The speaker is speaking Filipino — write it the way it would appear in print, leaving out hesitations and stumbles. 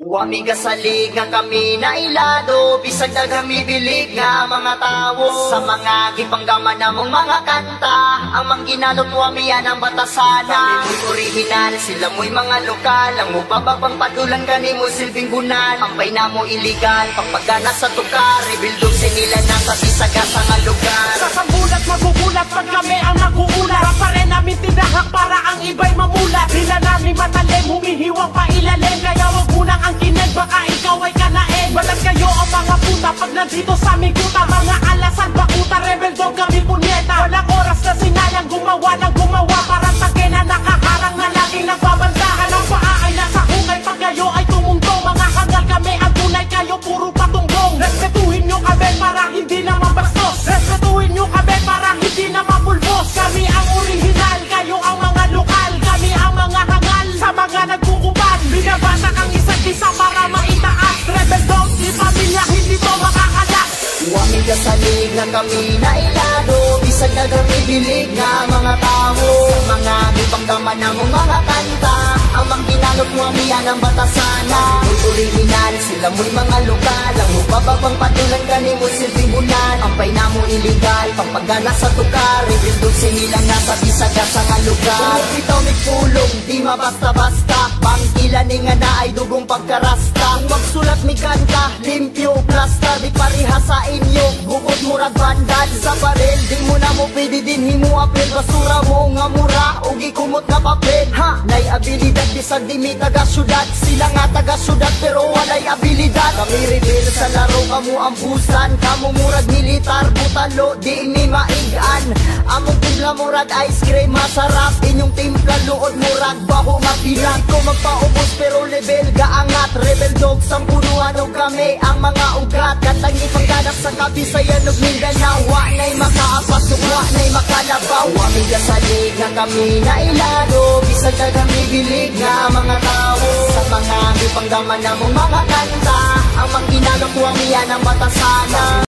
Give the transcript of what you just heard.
Wami gasalig nga kami na ilado, bisag na kami bilig nga mga tao. Sa mga gipanggaman namong mga kanta, ang mangginalot wami yan ang batasana. Kami original, sila mo'y mga lokal, ang mupababang padulan gani mo silbing bunan. Ang paina mo iligal, pagpagana sa tukar, rebuildog sinila na sa bisaga sa nga lugar. Sa sambulat magugulat pag kami ang naguulat, pa rin namin tinahak para ang iba'y mamulat. Hila namin matalim, humihiwang pa ilalim, kaya wag munang ang kineg, baka ikaw ay kanain. Balat kayo ang mga puta pag nandito sa aming kuta. Mga alasan bakuta, rebel dog kami punyeta. Walang oras na sinayang gumawa ng gumawa, parang take na nakaharang na laging nagbabandahan. Ang paa ay nasa hukay pag kayo ay tumungtong. Mga hangal kami ang tunay, kayo puro patunggong. Respetuhin nyo kami para hindi na mabastos, respetuhin nyo kami para hindi na mapulbos. Kami ang original, kayo ang mga lokal, kami ang mga hangal sa mga nagkukuban. Binabasa kang isa't isa para maitaas, rebel dog, di pamilya, hindi to makakalas. Wami gasalig nga kami na ilado, bisag na kami bilig nga mga tao. Sa mga gipanggaman namong mga kanta, ang mangginalot wami yan ang batasana. Mo'y original, sila mo'y mga lokal, ang mupababang patulan gani mo silbing bunan. Ang paina mo iligal, pagpagana sa tukar, rebuildog sinila nga sa bisaga sa nga lugar. Kung bitaw may pulong, di mabasta-basta, pangkilan nga na ay dugong pagkarasta. Kung magsulat mi kanta, limpyo, plasta, di pariha sa inyo, bukod murag bandad sa baril. Di mo na mo pwede din himu apel, basura mo nga mura, o gikumot na papel. Ha, nay abilidad, bisag di mi taga syudad, sila nga taga syudad pero walay abilidad. Kami rebel sa laro, kamu ang busan, kamu murag militar, butalo, di mi maigan. Among timpla murag ice cream, masarap, inyong timpla luod murag baho mapilat. Ko magpaubos pero level gaangat, rebel dog sang punuan o kami ang mga ugat. Katang ipagkanak sa Kabisayan ug Mindanao, wa na'y makaapas ug wa na'y makalabaw. Wami gasalig nga kami na ilado, bisag na kami bilig nga mga tao. Sa mga gipanggaman namong mga kanta, ang mangginalot wami yan ang batasana.